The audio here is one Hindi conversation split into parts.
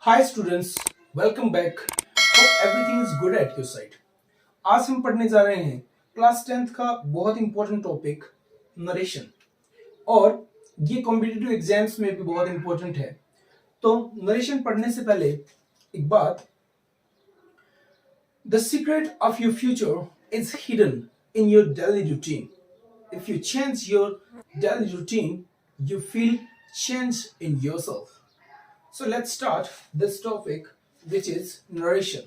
Hi students, welcome back. Hope everything is good at your side. आज हम पढ़ने जा रहे हैं क्लास 10th का बहुत इंपॉर्टेंट टॉपिक नरेशन, और ये कॉम्पिटिटिव एग्जाम्स में भी बहुत इंपॉर्टेंट है। तो नरेशन पढ़ने से पहले एक बात, the secret of your future is hidden in your daily routine. If you change your daily routine you feel change in yourself. So let's start this topic, which is narration.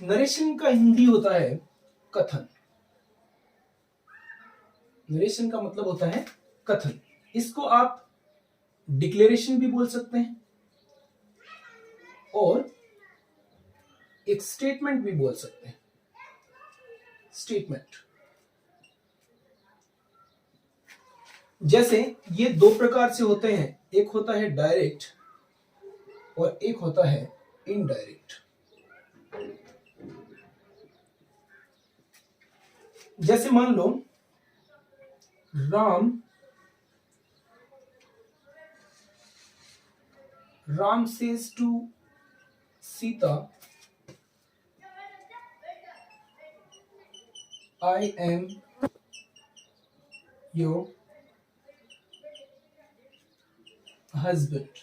Narration का हिंदी होता है कथन। नरेशन का मतलब होता है कथन। इसको आप डिक्लेरेशन भी बोल सकते हैं और एक स्टेटमेंट भी बोल सकते हैं। स्टेटमेंट जैसे ये दो प्रकार से होते हैं, एक होता है डायरेक्ट और एक होता है इनडायरेक्ट। जैसे मान लो Ram says to Sita, I am your husband.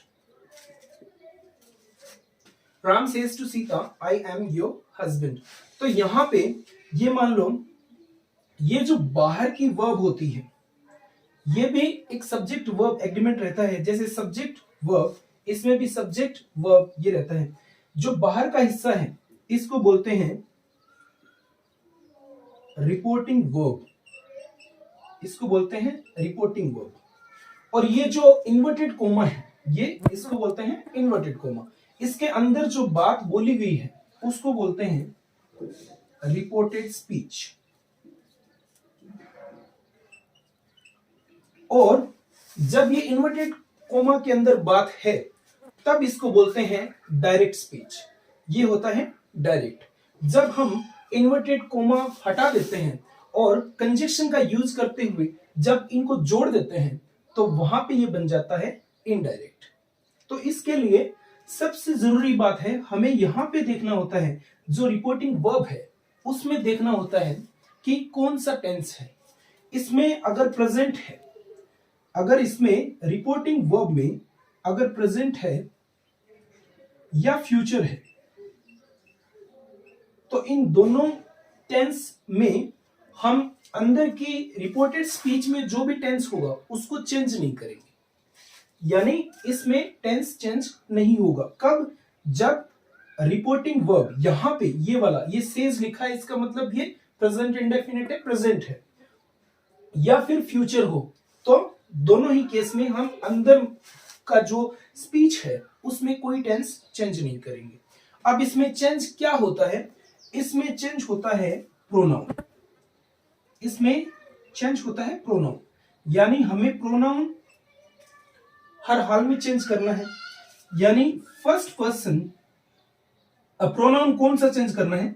Ram says to Sita, I am your husband. तो यहां पे ये मान लो, ये जो बाहर की वर्ब होती है ये भी एक सब्जेक्ट वर्ब एग्रीमेंट रहता है। जैसे सब्जेक्ट वर्ब, इसमें भी सब्जेक्ट वर्ब ये रहता है। जो बाहर का हिस्सा है इसको बोलते हैं रिपोर्टिंग वर्ब, इसको बोलते हैं रिपोर्टिंग वर्ब। और ये जो इन्वर्टेड कोमा है ये इसको बोलते हैं इन्वर्टेड कोमा। इसके अंदर जो बात बोली गई है उसको बोलते हैं रिपोर्टेड स्पीच। और जब ये इन्वर्टेड कोमा के अंदर बात है तब इसको बोलते हैं डायरेक्ट स्पीच। ये होता है डायरेक्ट। जब हम इन्वर्टेड कोमा हटा देते हैं और कंजक्शन का यूज करते हुए जब इनको जोड़ देते हैं तो वहां पे ये बन जाता है इनडायरेक्ट। तो इसके लिए सबसे जरूरी बात है, हमें यहां पे देखना होता है जो रिपोर्टिंग वर्ब है उसमें देखना होता है कि कौन सा टेंस है। इसमें अगर प्रेजेंट है, अगर इसमें रिपोर्टिंग वर्ब में अगर प्रेजेंट है या फ्यूचर है, तो इन दोनों टेंस में हम अंदर की रिपोर्टेड स्पीच में जो भी टेंस होगा उसको चेंज नहीं करेंगे। यानी इसमें टेंस चेंज नहीं होगा। कब? जब रिपोर्टिंग वर्ब यहां पे ये वाला ये सेज लिखा है, इसका मतलब ये प्रेजेंट इंडेफिनिट है, प्रेजेंट है, या फिर फ्यूचर हो, तो दोनों ही केस में हम अंदर का जो स्पीच है उसमें कोई टेंस चेंज नहीं करेंगे। अब इसमें चेंज क्या होता है? इसमें चेंज होता है प्रोनाउन। इसमें चेंज होता है प्रोनाउन, यानी हमें प्रोनाउन हर हाल में चेंज करना है। यानी फर्स्ट पर्सन, प्रोनाउन कौन सा चेंज करना है?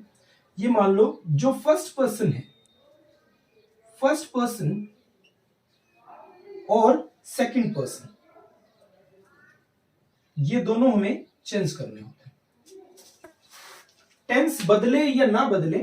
ये मान लो जो फर्स्ट पर्सन है, फर्स्ट पर्सन और सेकंड पर्सन, ये दोनों हमें चेंज करने होते हैं। टेंस बदले या ना बदले,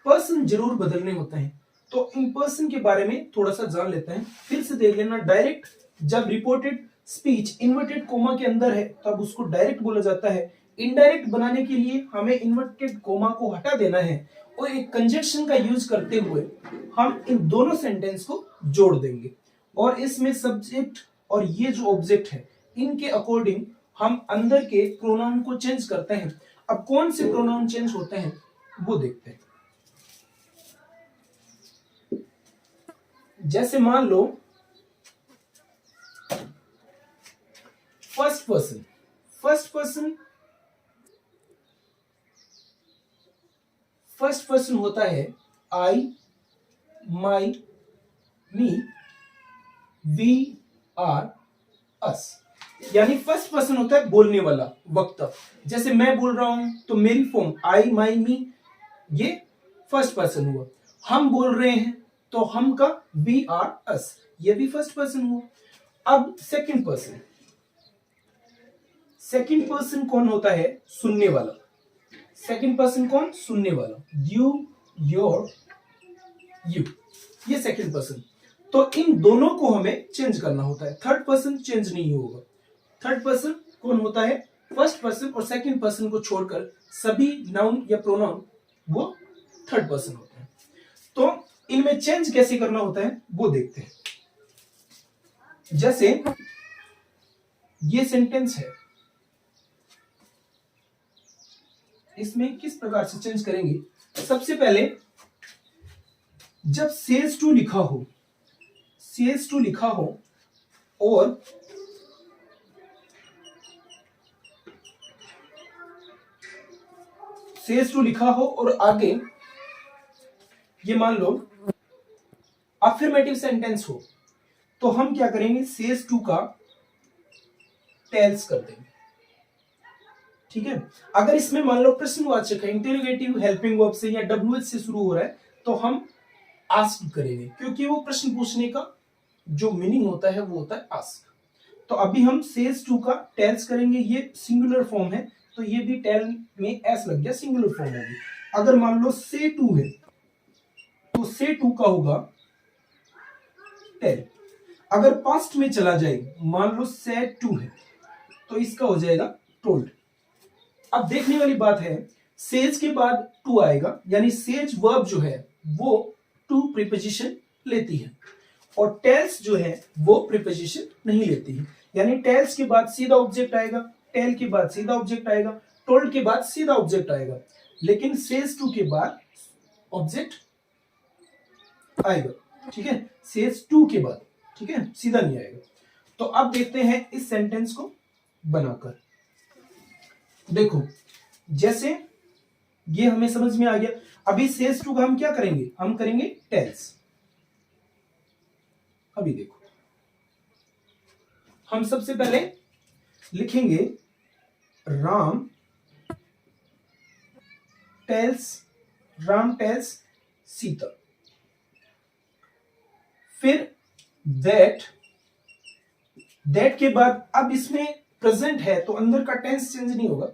पर्सन जरूर बदलने होते हैं। तो इन पर्सन के बारे में थोड़ा सा जान लेते हैं। फिर से देख लेना, डायरेक्ट जब रिपोर्टेड स्पीच इन्वर्टेड कोमा के अंदर है तब उसको डायरेक्ट बोला जाता है। इनडायरेक्ट बनाने के लिए हमें इन्वर्टेड कोमा को हटा देना है और एक कंजक्शन का यूज करते हुए हम इन दोनों सेंटेंस को जोड़ देंगे। और इसमें सब्जेक्ट और ये जो ऑब्जेक्ट है इनके अकॉर्डिंग हम अंदर के प्रोनाउन को चेंज करते हैं। अब कौन से प्रोनाउन चेंज होते हैं वो देखते हैं। जैसे मान लो first person, first person, first person होता है आई, माई, मी, वी, आर, अस। यानी फर्स्ट पर्सन होता है बोलने वाला, वक्ता। जैसे मैं बोल रहा हूं तो मेरी फॉर्म आई, माई, मी, ये फर्स्ट पर्सन हुआ। हम बोल रहे हैं तो हम का वी, आर, अस, ये भी फर्स्ट पर्सन हुआ। अब सेकंड पर्सन, सेकंड पर्सन कौन होता है? सुनने वाला। सेकंड पर्सन कौन? सुनने वाला। यू, योर, यू, ये सेकंड पर्सन। तो इन दोनों को हमें चेंज करना होता है, थर्ड पर्सन चेंज नहीं होगा। थर्ड पर्सन कौन होता है? फर्स्ट पर्सन और सेकंड पर्सन को छोड़कर सभी नाउन या प्रोनाउन वो थर्ड पर्सन होते हैं। तो इनमें चेंज कैसे करना होता है वो देखते हैं। जैसे ये सेंटेंस है, इसमें किस प्रकार से चेंज करेंगे? सबसे पहले जब सेज टू लिखा हो, सेज टू लिखा हो और सेज टू लिखा हो और आगे ये मान लो अफर्मेटिव सेंटेंस हो, तो हम क्या करेंगे? सेज टू का टेल्स कर देंगे। ठीक है। अगर इसमें मान लो प्रश्नवाचक है, इंटेरोगेटिव हेल्पिंग वर्ब से या डब्ल्यूएच से शुरू हो रहा है, तो हम आस्क करेंगे, क्योंकि वो प्रश्न पूछने का जो मीनिंग होता है वो होता है आस्क। तो अभी हम सेज टू का टेल्स करेंगे। ये सिंगुलर फॉर्म है, तो ये भी टेल में एस लग गया, सिंगुलर फॉर्म होगी। अगर मान लो से टू है तो से टू का होगा टेल। अगर पास्ट में चला जाए, मान लो से टू है तो इसका हो जाएगा टोल्ड। अब देखने वाली बात है, सेज के बाद टू आएगा, यानी सेज वर्ब जो है वो टू प्रीपोजिशन लेती है और टेल्स जो है वो प्रीपोजिशन नहीं लेती है। यानी टेल्स के बाद सीधा ऑब्जेक्ट आएगा, टेल के बाद सीधा ऑब्जेक्ट आएगा, टोल्ड के बाद सीधा ऑब्जेक्ट आएगा, लेकिन सेज टू के बाद ऑब्जेक्ट आएगा। ठीक है, सेज टू के बाद, ठीक है, सीधा नहीं आएगा। तो अब देखते हैं इस सेंटेंस को बनाकर। देखो, जैसे ये हमें समझ में आ गया। अभी सेज टू का हम क्या करेंगे? हम करेंगे टेल्स। अभी देखो, हम सबसे पहले लिखेंगे राम टेल्स सीता, फिर दैट के बाद अब इसमें प्रेजेंट है तो अंदर का टेंस चेंज नहीं होगा।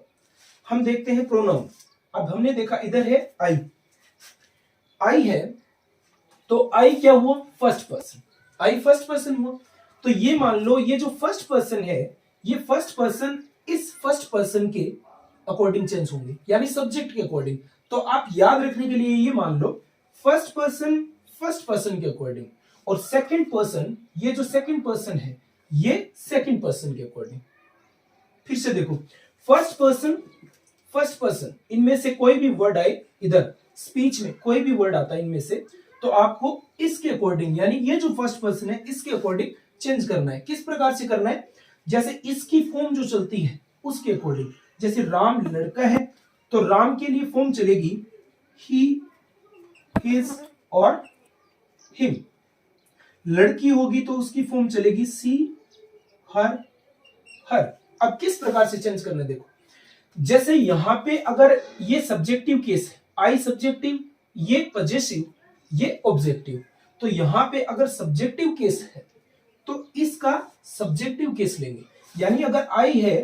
हम देखते हैं प्रोनाउन। अब हमने देखा इधर है आई है, तो आई क्या हुआ? First person. I first person हुआ, तो ये मान लो ये जो फर्स्ट पर्सन है, ये फर्स्ट पर्सन इस फर्स्ट पर्सन के अकॉर्डिंग चेंज होंगे, यानी सब्जेक्ट के अकॉर्डिंग। तो आप याद रखने के लिए ये मान लो फर्स्ट पर्सन के अकॉर्डिंग, और सेकंड पर्सन, ये जो सेकंड पर्सन है ये सेकंड पर्सन के अकॉर्डिंग। फिर से देखो, फर्स्ट पर्सन, इनमें से कोई भी वर्ड आए, इधर स्पीच में कोई भी वर्ड आता है इनमें से, तो आपको इसके अकॉर्डिंग, यानी ये जो फर्स्ट पर्सन है इसके अकॉर्डिंग चेंज करना है। किस प्रकार से करना है? जैसे इसकी फॉर्म जो चलती है उसके अकॉर्डिंग। जैसे राम लड़का है तो राम के लिए फॉर्म चलेगी ही, हिज और हिम। लड़की होगी तो उसकी फॉर्म चलेगी सी, हर, हर। अब किस प्रकार से चेंज करना है देखो, जैसे यहां पे अगर ये सब्जेक्टिव केस है, आई सब्जेक्टिव, ये पजेसिव, ये ऑब्जेक्टिव, तो यहां पे अगर सब्जेक्टिव केस है तो इसका सब्जेक्टिव केस लेंगे। यानी अगर आई है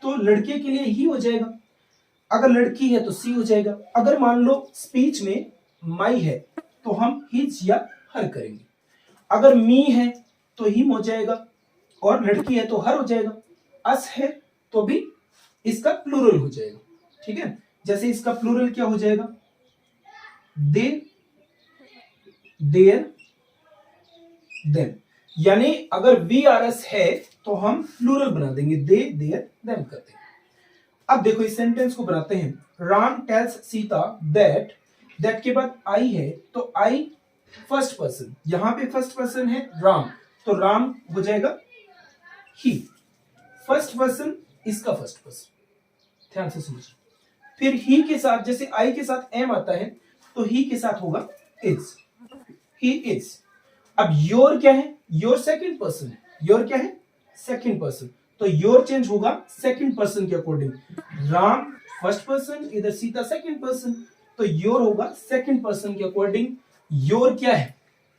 तो लड़के के लिए ही हो जाएगा, अगर लड़की है तो सी हो जाएगा। अगर मान लो स्पीच में माई है तो हम हिज या हर करेंगे। अगर मी है तो हिम हो जाएगा, और लड़की है तो हर हो जाएगा। अस है तो भी इसका प्लूरल हो जाएगा। ठीक है, जैसे इसका प्लूरल क्या हो जाएगा? दे, देयर, देम। यानी अगर वी आर एस है तो हम प्लूरल बना देंगे, दे, देयर, देम कर देंगे। अब देखो इस सेंटेंस को बनाते हैं। राम टेल्स सीता दैट के बाद आई है तो आई फर्स्ट पर्सन, यहां पे फर्स्ट पर्सन है राम, तो राम हो जाएगा ही। फर्स्ट पर्सन इसका फर्स्ट पर्सन, ध्यान से समझो। फिर ही के साथ, जैसे आई के साथ एम आता है तो ही के साथ होगा इज, ही इज। अब योर क्या है? योर सेकंड पर्सन है। योर क्या है? सेकंड पर्सन, तो योर चेंज होगा सेकंड पर्सन के अकॉर्डिंग। राम फर्स्ट पर्सन, इधर सीता सेकंड पर्सन, तो योर होगा सेकंड पर्सन के अकॉर्डिंग। योर क्या है?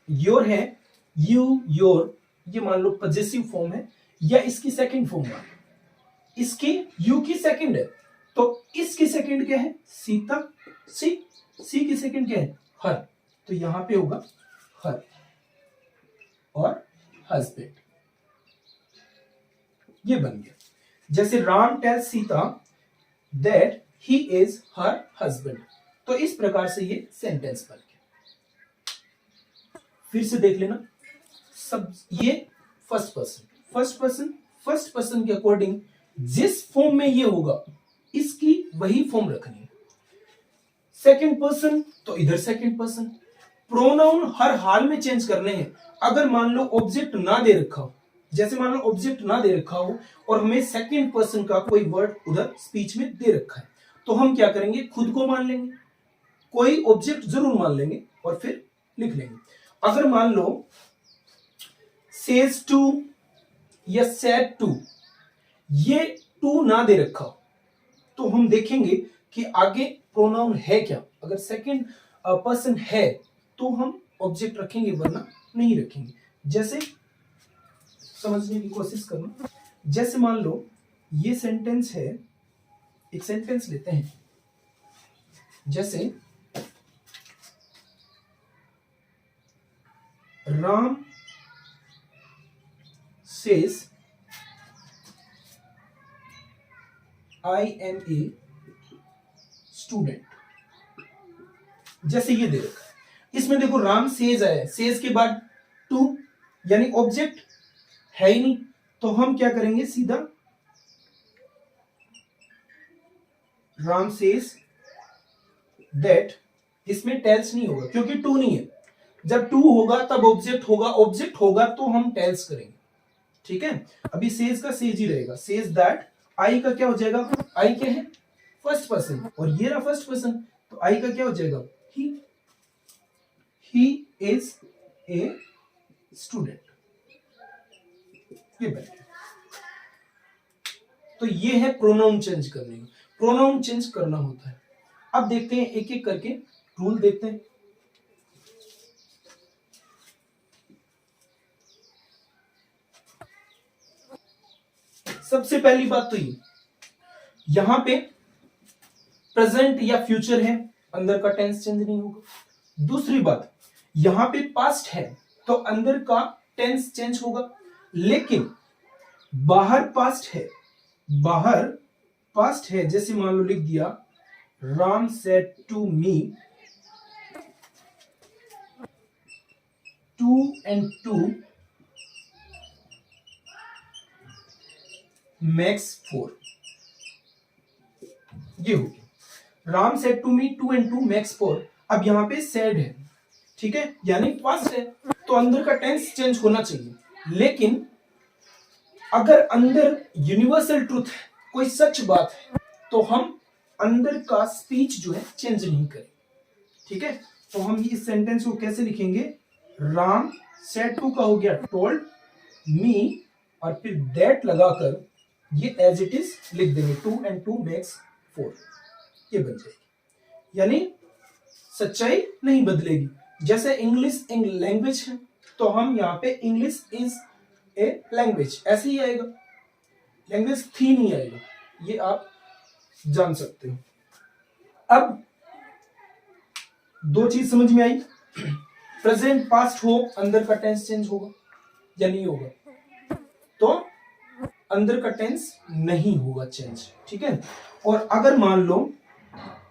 योर है यू, योर, ये मान लो पजेसिव फॉर्म है या इसकी सेकंड फॉर्म है। इसकी यू की सेकंड है, तो इसकी सेकंड क्या है? सीता। सी की सेकंड क्या है? हर। तो यहां पे होगा हर और हस्बैंड, ये बन गया। जैसे Ram tells Sita that he is her husband, तो इस प्रकार से ये सेंटेंस बन गया। फिर से देख लेना सब, ये फर्स्ट पर्सन के अकॉर्डिंग जिस फॉर्म में ये होगा इसकी वही फॉर्म रखनी है। सेकंड पर्सन तो इधर सेकंड पर्सन। प्रोनाउन हर हाल में चेंज करने हैं। अगर मान लो ऑब्जेक्ट ना दे रखा हो, जैसे मान लो ऑब्जेक्ट ना दे रखा हो और हमें सेकंड पर्सन का कोई वर्ड उधर स्पीच में दे रखा है, तो हम क्या करेंगे? खुद को मान लेंगे, कोई ऑब्जेक्ट जरूर मान लेंगे और फिर लिख लेंगे। अगर मान लो सेज टू या सेड टू, ये टू ना दे रखा हो, तो हम देखेंगे कि आगे प्रोनाउन है क्या। अगर सेकंड पर्सन है तो हम ऑब्जेक्ट रखेंगे, वरना नहीं रखेंगे। जैसे समझने की कोशिश करना, जैसे मान लो ये सेंटेंस है, एक सेंटेंस लेते हैं, जैसे Ram says I am a student। जैसे ये दे रखा है, इसमें देखो राम सेज आया है, सेज के बाद टू, यानी ऑब्जेक्ट है ही नहीं, तो हम क्या करेंगे? सीधा राम सेज दैट, इसमें टेल्स नहीं होगा क्योंकि टू नहीं है। जब टू होगा तब ऑब्जेक्ट होगा, ऑब्जेक्ट होगा तो हम टेल्स करेंगे, ठीक है। अभी सेज का सेज ही रहेगा, सेज दैट। आई का क्या हो जाएगा? आई क्या है? फर्स्ट पर्सन, और ये रहा फर्स्ट पर्सन, तो आई का क्या हो जाएगा? ही इज ए स्टूडेंट, ये बैठ। तो ये है प्रोनाउन चेंज करने का। प्रोनाउन चेंज करना होता है। अब देखते हैं एक एक करके रूल देखते हैं। सबसे पहली बात तो ये, यहां पे प्रेजेंट या फ्यूचर है, अंदर का टेंस चेंज नहीं होगा। दूसरी बात, यहां पे पास्ट है तो अंदर का टेंस चेंज होगा, लेकिन बाहर पास्ट है, बाहर पास्ट है, जैसे मान लो लिख दिया Ram said to me 2 and 2 makes 4, ये हो गया। Ram said to me 2 and 2 makes 4। अब यहां पे सेड है, ठीक है, यानी पास्ट है, तो अंदर का टेंस चेंज होना चाहिए। लेकिन अगर अंदर यूनिवर्सल ट्रूथ है, कोई सच बात है, तो हम अंदर का स्पीच जो है चेंज नहीं करेंगे, ठीक है। तो हम इस सेंटेंस को कैसे लिखेंगे? राम सेड टू का हो गया टोल्ड मी, और फिर दैट लगाकर ये एज इट इज लिख देंगे 2 and 2 makes 4, ये बन जाएगी। यानी सच्चाई नहीं बदलेगी। जैसे इंग्लिश एक लैंग्वेज है, तो हम यहाँ पे इंग्लिश इज ए लैंग्वेज ऐसे ही आएगा, लैंग्वेज थी नहीं आएगा, ये आप जान सकते हो। अब दो चीज समझ में आई, प्रेजेंट पास्ट हो, अंदर का टेंस चेंज होगा या नहीं होगा? तो अंदर का टेंस नहीं होगा चेंज, ठीक है। और अगर मान लो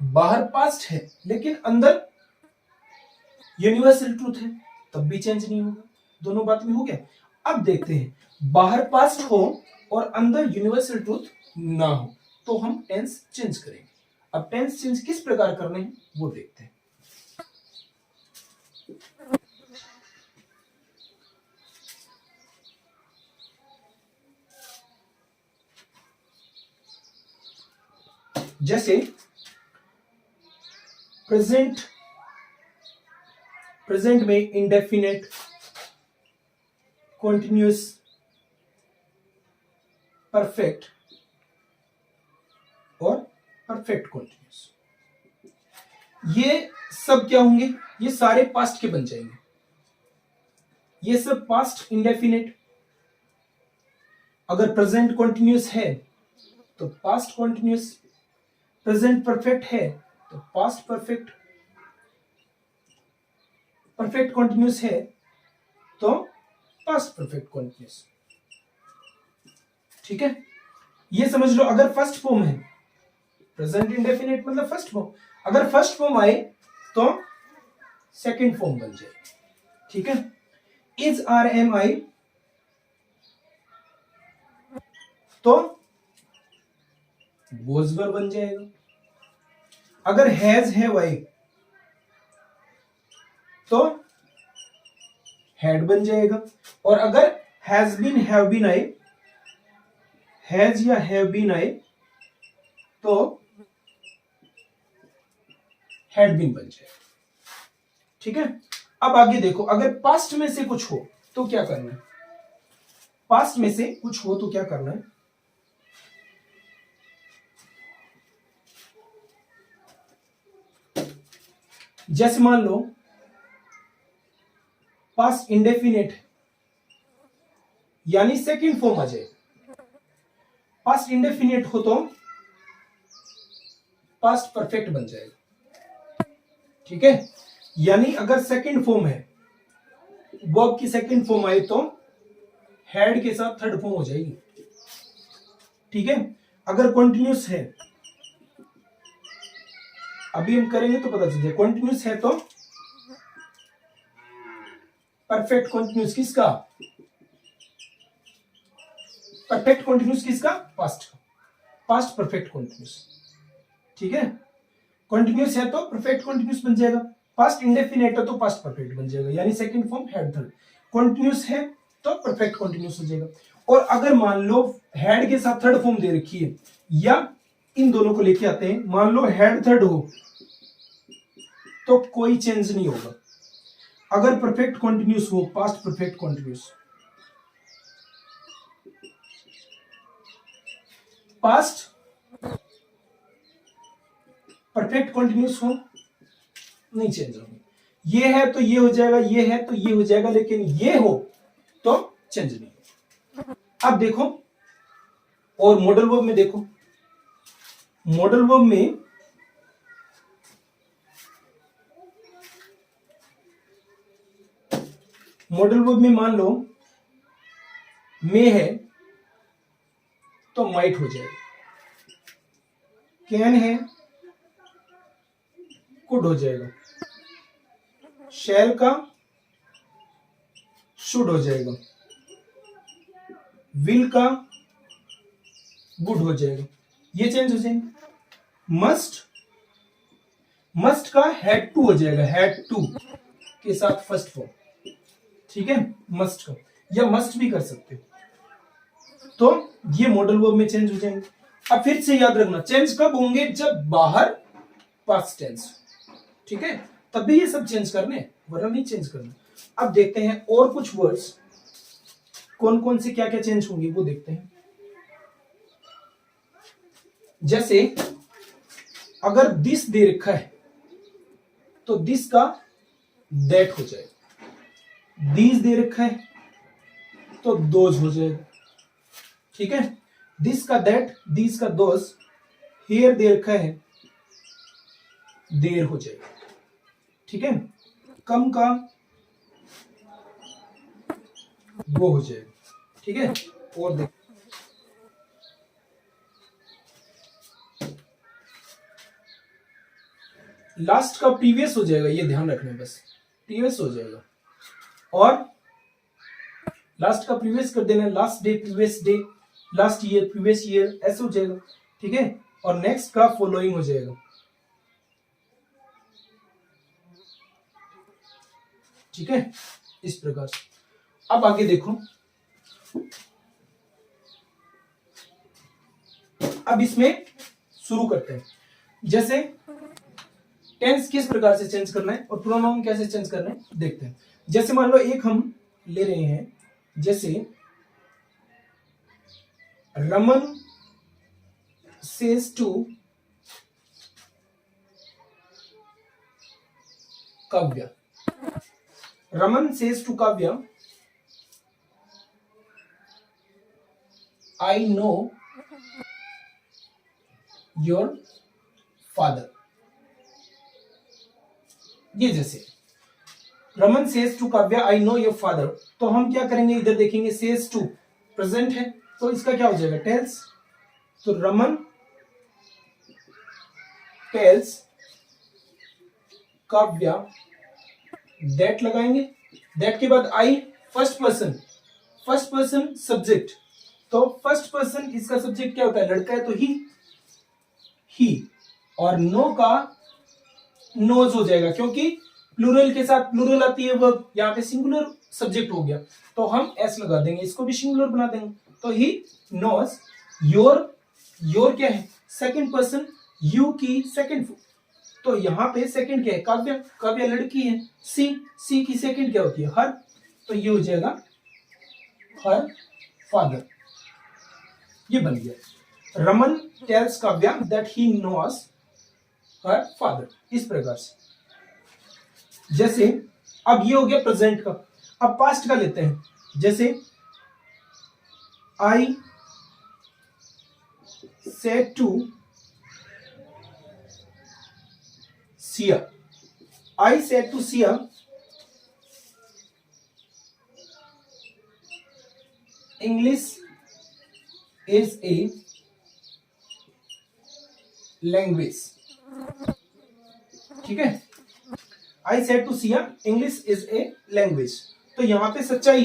बाहर पास्ट है लेकिन अंदर यूनिवर्सल ट्रूथ है, तब भी चेंज नहीं होगा। दोनों बात में हो गया। अब देखते हैं, बाहर पास्ट हो और अंदर यूनिवर्सल ट्रूथ ना हो, तो हम टेंस चेंज करेंगे। अब टेंस चेंज किस प्रकार करने हैं वो देखते हैं। जैसे प्रेजेंट में इंडेफिनेट, कॉन्टिन्यूअस, परफेक्ट और परफेक्ट कॉन्टिन्यूअस, ये सब क्या होंगे? ये सारे पास्ट के बन जाएंगे। ये सब पास्ट इंडेफिनेट। अगर प्रेजेंट कॉन्टिन्यूअस है तो पास्ट कॉन्टिन्यूस, प्रेजेंट परफेक्ट है तो पास्ट परफेक्ट, परफेक्ट कॉन्टिन्यूस है तो पास्ट परफेक्ट कॉन्टिन्यूस। ठीक है, ये समझ लो। अगर फर्स्ट फॉर्म है, प्रेजेंट इंडेफिनिट मतलब फर्स्ट फॉर्म, अगर फर्स्ट फॉर्म आए तो सेकंड फॉर्म बन जाए। ठीक है, इज आर एम आई तो वॉज वर बन जाएगा। अगर हैज है वाई तो हैड बन जाएगा। और अगर हैज बीन हैव बीन आए, हैज या हैव बीन आए तो हैड बीन बन जाएगा। ठीक है, अब आगे देखो, अगर पास्ट में से कुछ हो तो क्या करना है? पास्ट में से कुछ हो तो क्या करना है? जैसे मान लो पास्ट इंडेफिनिट यानी सेकंड फॉर्म आ जाए। पास्ट इंडेफिनिट हो तो पास्ट परफेक्ट बन जाएगा। ठीक है, यानी अगर सेकंड फॉर्म है, वर्ब की सेकंड फॉर्म आए तो हैड के साथ थर्ड फॉर्म हो जाएगी। ठीक है, अगर कॉन्टिन्यूस है, अभी हम करेंगे तो पता चल जाए, कॉन्टिन्यूस है तो परफेक्ट कॉन्टिन्यूस किसका? परफेक्ट कॉन्टिन्यूस किसका? पास्ट का, पास्ट परफेक्ट कॉन्टिन्यूस। ठीक है, कॉन्टिन्यूस है तो परफेक्ट कॉन्टिन्यूस बन जाएगा, पास्ट इंडेफिनिट है तो पास्ट परफेक्ट बन जाएगा, यानी second form had third. Continuous है तो परफेक्ट कॉन्टिन्यूस हो जाएगा। और अगर मान लो हैड के साथ थर्ड फॉर्म दे रखी है, या इन दोनों को लेके आते हैं, मान लो हैड थर्ड हो तो कोई चेंज नहीं होगा। अगर परफेक्ट कॉन्टिन्यूस हो, past perfect continuous, past perfect continuous हो, नहीं चेंज होगा। ये है तो ये हो जाएगा, ये है तो ये हो जाएगा, लेकिन ये हो तो चेंज नहीं। अब देखो, और मॉडल वर्ब में देखो, मॉडल वर्ब में मान लो मे है तो माइट हो जाएगा, कैन है कुड हो जाएगा, शैल का शुड हो जाएगा, विल का वुड हो जाएगा, ये चेंज हो जाएंगे। मस्ट का हैड टू हो जाएगा, हैड टू के साथ फर्स्ट फॉर्म। ठीक है, मस्ट का, या मस्ट भी कर सकते हो, तो ये मॉडल वर्ब में चेंज हो जाएंगे। अब फिर से याद रखना, चेंज कब होंगे? जब बाहर पास्ट टेंस। ठीक है, तभी ये सब चेंज करने, वरना नहीं चेंज करना। अब देखते हैं और कुछ वर्ड्स कौन कौन से क्या क्या चेंज होंगे, वो देखते हैं। जैसे अगर दिस दे रखा है तो दिस का दैट हो जाएगा, दीज दे रखा है तो दोज हो जाएगा। ठीक है, दिस का दैट, दीज का दोज, हियर दे रखा है देर हो जाएगा। ठीक है, कम का वो हो जाएगा। ठीक है, और देख, लास्ट का प्रीवियस हो जाएगा, ये ध्यान रखना, बस प्रीवियस हो जाएगा। और लास्ट का प्रीवियस कर देना, last day previous day, last year previous year, ऐसे हो जाएगा। ठीक है, और नेक्स्ट का फॉलोइंग हो जाएगा। ठीक है, इस प्रकार से। अब आगे देखो, अब इसमें शुरू करते हैं। जैसे टेंस किस प्रकार से चेंज करना है और प्रोनाउन कैसे चेंज करना है देखते हैं। जैसे मान लो एक हम ले रहे हैं, जैसे Raman says to Kavya, Raman says to Kavya, I know your father. ये जैसे Raman says to Kavya I know your father, तो हम क्या करेंगे, इधर देखेंगे सेज टू प्रेजेंट है तो इसका क्या हो जाएगा टेल्स। तो रमन टेल्स काव्या, दैट लगाएंगे, दैट के बाद आई फर्स्ट पर्सन सब्जेक्ट, तो फर्स्ट पर्सन इसका सब्जेक्ट क्या होता है, लड़का है तो ही, और नो का नोज हो जाएगा क्योंकि प्लूरल के साथ प्लूरल आती है वर्ब, यहाँ पे सिंगुलर सब्जेक्ट हो गया तो हम एस लगा देंगे, इसको भी सिंगुलर बना देंगे। तो ही नोज योर क्या है सेकंड पर्सन, यू की सेकंड, तो यहाँ पे सेकंड क्या है काव्या लड़की है, सी की सेकंड क्या होती है हर, तो ये हो जाएगा हर फादर। ये बन गया Raman tells Kavya that he knows her father, इस प्रकार से। जैसे अब ये हो गया प्रेजेंट का, अब पास्ट का लेते हैं, जैसे I said to Siya, I said to Siya English is a language, ठीक है, I said to Siya English is a language. तो यहां पे सच्चाई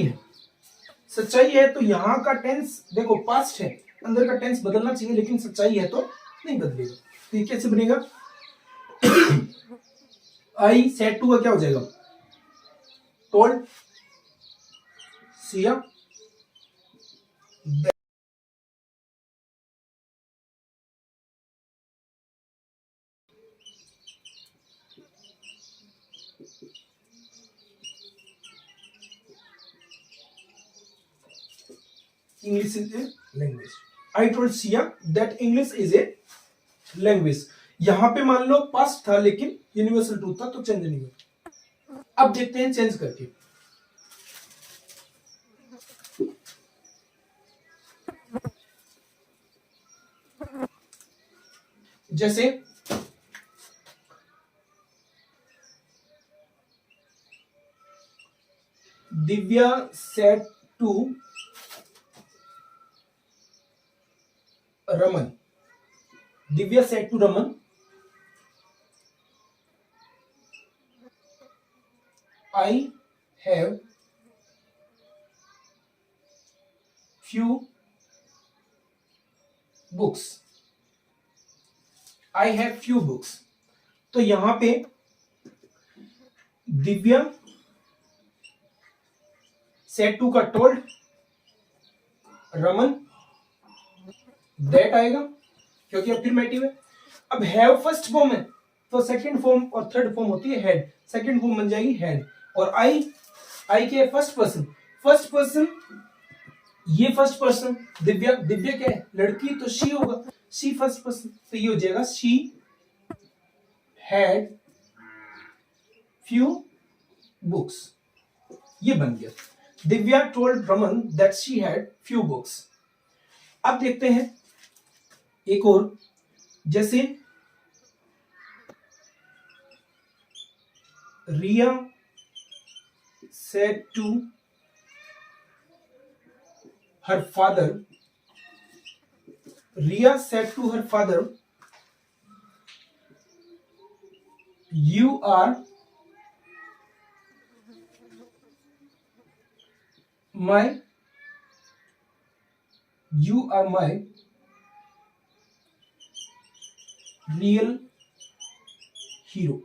है तो यहां का टेंस देखो पास्ट है, अंदर का टेंस बदलना चाहिए लेकिन सच्चाई है तो नहीं बदलेगा। तो ये कैसे बनेगा, आई सेड टू का क्या हो जाएगा told Siya, English is a language, I told Siya that English is a language. यहां पे मान लो पास्ट था लेकिन यूनिवर्सल ट्रूथ था तो चेंज नहीं हुआ। अब देखते हैं चेंज करके, जैसे Divya said to Raman, Divya said to Raman I have few books, I have few books. तो यहां पे दिव्या सेड टू का टोल्ड रमन दैट आएगा क्योंकि अफर्मेटिव है। अब हैव फर्स्ट फॉर्म है तो सेकंड फॉर्म और थर्ड फॉर्म होती है हैड, सेकंड फॉर्म बन जाएगी हैड। और आई के फर्स्ट पर्सन ये फर्स्ट पर्सन, दिव्या क्या है लड़की तो शी होगा, शी फर्स्ट पर्सन तो ये हो जाएगा शी हैड फ्यू बुक्स, ये बन गया Divya told Raman that she had few books. अब देखते हैं एक और, जैसे रिया said to her father, Riya said to her father, you are my real hero.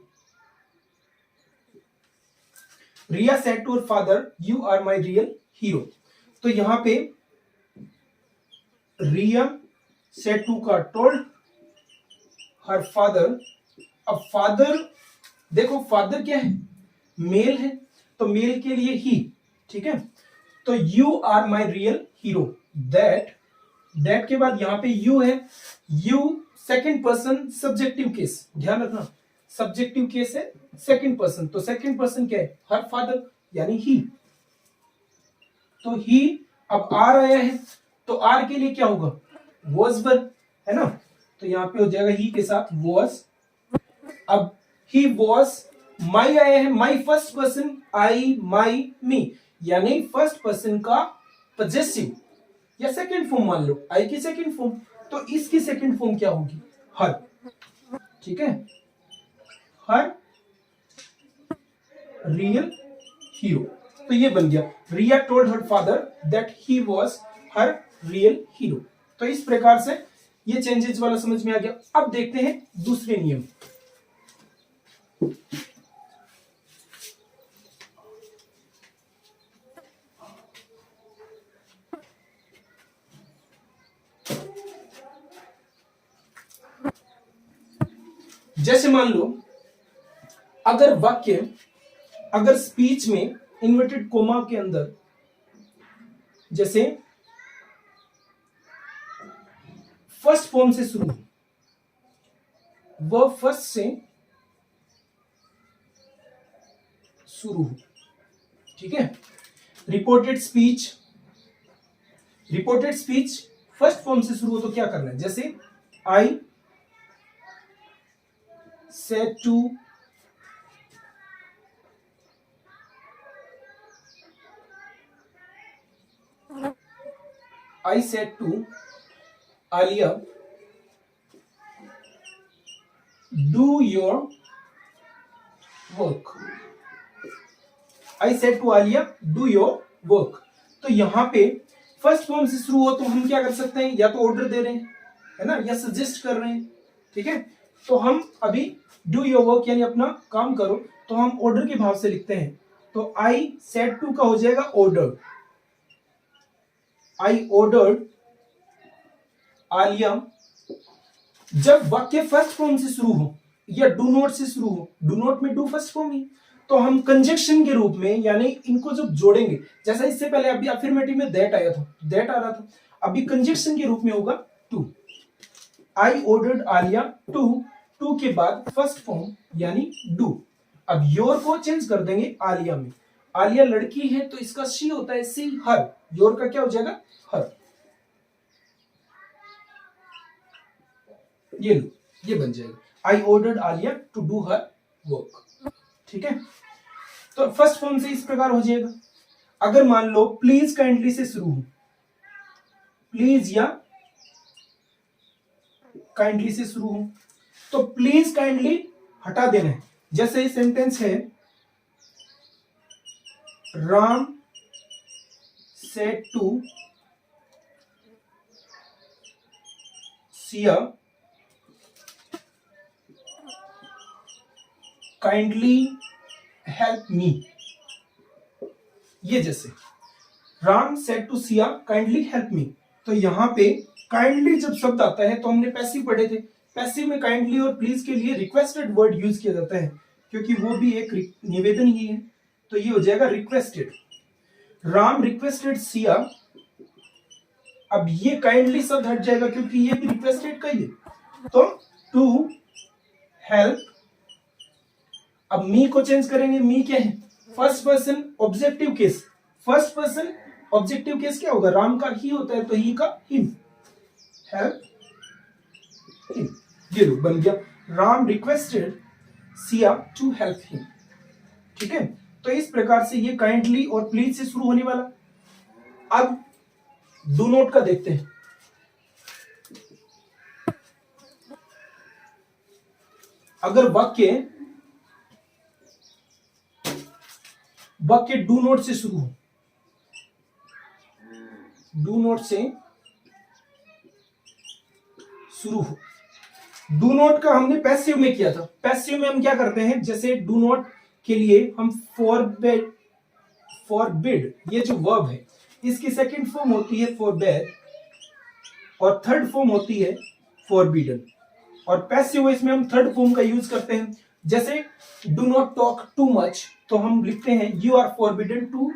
Riya said to her father you are my real hero. तो यहां पे रिया सेड टू का टोल्ड हर फादर, अब फादर देखो फादर क्या है मेल है तो मेल के लिए ही, ठीक है, तो you are my real hero, that के बाद यहां पे यू है, you second person subjective case, ध्यान रखना सब्जेक्टिव केस है सेकंड पर्सन, तो सेकंड पर्सन क्या है हर फादर यानी ही, तो ही अब आर आया है तो आर के लिए क्या होगा वॉज वर्ब है ना, तो यहाँ पे हो जाएगा ही के साथ was। अब ही was, माई आया है, माई फर्स्ट पर्सन, आई माई मी, यानी फर्स्ट पर्सन का पजेसिव या सेकंड फॉर्म मान लो, आई की सेकंड फॉर्म, तो इसकी सेकंड फॉर्म क्या होगी, हर। ठीक है, हर रियल हीरो। तो ये बन गया, Riya told her father that he was her real hero. तो इस प्रकार से ये चेंजेस वाला समझ में आ गया। अब देखते हैं दूसरे नियम। जैसे मान लो अगर वाक्य, अगर स्पीच में इन्वर्टेड कोमा के अंदर जैसे फर्स्ट फॉर्म से शुरू, वर्ब फर्स्ट से शुरू, ठीक है। Reported speech, reported speech first form से शुरू हो तो क्या करना है, जैसे आई said to Alia, do your work। I said to Alia, do your work। तो यहां पे फर्स्ट फॉर्म से शुरू हो तो हम क्या कर सकते हैं, या तो ऑर्डर दे रहे हैं, है ना, या सजेस्ट कर रहे हैं। ठीक है, तो हम अभी डू योर वर्क यानी अपना काम करो, तो हम ऑर्डर के भाव से लिखते हैं। तो आई सेड टू का हो जाएगा ऑर्डर, आई ऑर्डर्ड आलिया। जब वाक्य फर्स्ट फॉर्म से शुरू हो या डू नॉट से शुरू हो, डू नॉट में डू फर्स्ट फॉर्म ही, तो हम कंजक्शन के रूप में यानी इनको जब जोड़ेंगे, जैसा इससे पहले अभी अफर्मेटिव में दैट आया था, दैट आ रहा था, अभी कंजक्शन के रूप में होगा to. I ordered Alia to, to के बाद फर्स्ट फॉर्म यानी डू। अब योर को चेंज कर देंगे आलिया में, आलिया लड़की है तो इसका शी होता है सी, हर, योर का क्या हो जाएगा हर। ये लो, ये बन जाएगा I ordered Alia to do her work. ठीक है, तो फर्स्ट फॉर्म से इस प्रकार हो जाएगा। अगर मान लो प्लीज काइंडली से शुरू हो, प्लीज या काइंडली से शुरू हो, तो प्लीज काइंडली हटा देना है। जैसे सेंटेंस है Ram said to Siya kindly help me. ये जैसे Ram said to Siya kindly help me, तो यहां पे काइंडली जब शब्द आता है तो हमने पैसिव पढ़े थे, पैसिव में काइंडली और प्लीज के लिए रिक्वेस्टेड वर्ड यूज किया जाता है, क्योंकि वो भी एक निवेदन ही है। तो ये हो जाएगा रिक्वेस्टेड, राम रिक्वेस्टेड सिया। अब ये काइंडली शब्द हट जाएगा क्योंकि ये भी रिक्वेस्टेड का ही है, तो टू हेल्प। अब मी को चेंज करेंगे, मी क्या है first person objective case, first person objective case क्या होगा, राम का ही होता है तो ही का हिम, हेल्प हिम। ये लो बन गया Ram requested Siya to help him. ठीक है, तो इस प्रकार से ये काइंडली और प्लीज से शुरू होने वाला। अब डू नॉट का देखते हैं। अगर वाक्य डू नॉट से शुरू हो, डू नॉट से शुरू हो, डू नॉट का हमने पैसिव में किया था। पैसिव में हम क्या करते हैं, जैसे डू नॉट के लिए हम फॉरबिड, फॉरबिड ये जो वर्ब है इसकी सेकंड फॉर्म होती है फॉरबेर और थर्ड फॉर्म होती है फॉरबिडन, और पैसिव वॉइस में हम थर्ड फॉर्म का यूज करते हैं। जैसे do not talk too much, तो हम लिखते हैं you are forbidden to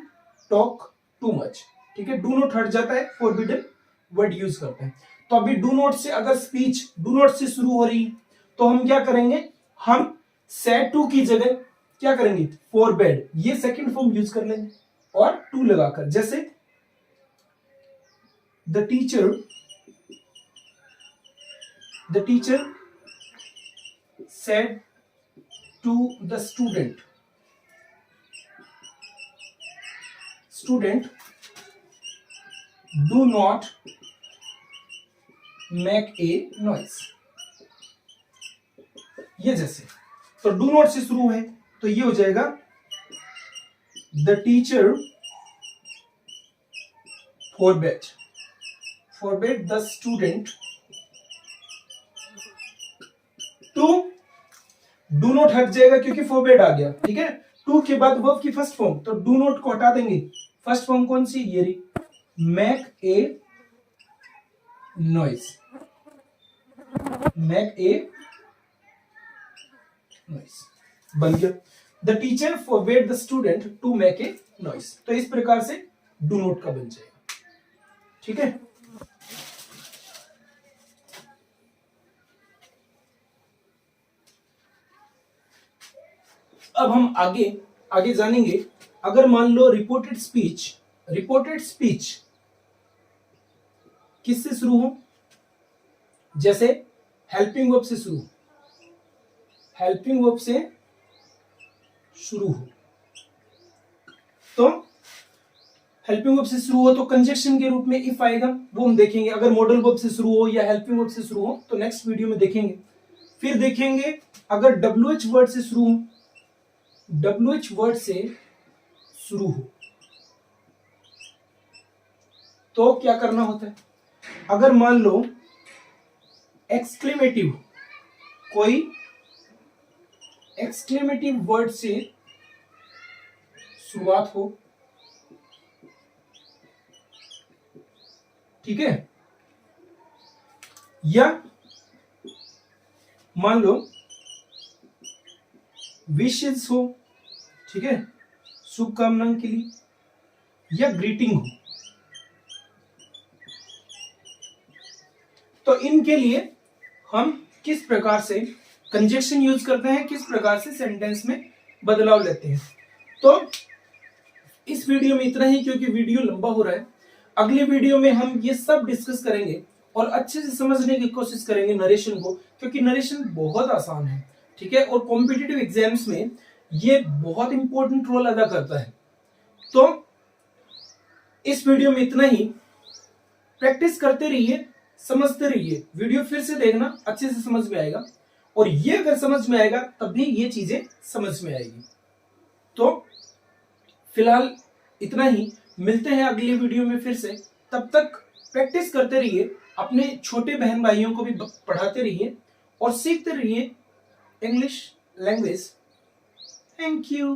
talk too much. ठीक है, डू नॉट हट जाता है, फॉरबिडन वर्ड यूज करते हैं। तो अभी डू नॉट से अगर स्पीच डू नॉट से शुरू हो रही तो हम क्या करेंगे, हम सेड टू की जगह क्या करेंगे फॉरबेड, ये सेकंड फॉर्म यूज कर लेंगे और टू लगाकर। जैसे the teacher the teacher said to the student, do not make a noise. ये जैसे तो डू नॉट से शुरू है तो ये हो जाएगा the teacher forbade the student to, do not हट जाएगा क्योंकि फोरबेड आ गया, ठीक है। टू के बाद वर्ब की फर्स्ट फॉर्म, तो डू नॉट को हटा देंगे। फर्स्ट फॉर्म कौन सी, ये रही, make a noise, make a noise बन गया। The teacher forbade the student to make a noise, तो इस प्रकार से डू नॉट का बन जाएगा, ठीक है। अब हम आगे जानेंगे। अगर मान लो रिपोर्टेड स्पीच किससे शुरू हो, जैसे हेल्पिंग वर्ब से शुरू हो, तो हेल्पिंग वर्ब से शुरू हो तो कंजक्शन के रूप में इफ आएगा, वो हम देखेंगे। अगर मॉडल वर्ब से शुरू हो या हेल्पिंग वर्ब से शुरू हो तो नेक्स्ट वीडियो में देखेंगे। फिर देखेंगे अगर WH वर्ड से शुरू हो, WH वर्ड से शुरू हो तो क्या करना होता है। अगर मान लो एक्सक्लेमेटिव, कोई एक्सक्लेमेटिव वर्ड से शुरुआत हो, ठीक है, या मान लो विशेस हो, ठीक है, शुभकामनाओं के लिए, या ग्रीटिंग हो, तो इनके लिए हम किस प्रकार से कंजक्शन यूज करते हैं, किस प्रकार से सेंटेंस में बदलाव लेते हैं। तो इस वीडियो में इतना ही, क्योंकि वीडियो लंबा हो रहा है। अगले वीडियो में हम ये सब डिस्कस करेंगे और अच्छे से समझने की कोशिश करेंगे नरेशन को, क्योंकि नरेशन बहुत आसान है, ठीक है, और कॉम्पिटिटिव एग्जाम्स में ये बहुत इंपॉर्टेंट रोल अदा करता है। तो इस वीडियो में इतना ही, प्रैक्टिस करते रहिए, समझते रहिए। वीडियो फिर से देखना, अच्छे से समझ में आएगा, और ये अगर समझ में आएगा तभी ये चीजें समझ में आएगी। तो फिलहाल इतना ही, मिलते हैं अगली वीडियो में फिर से। तब तक प्रैक्टिस करते रहिए, अपने छोटे बहन भाइयों को भी पढ़ाते रहिए और सीखते रहिए इंग्लिश लैंग्वेज। Thank you.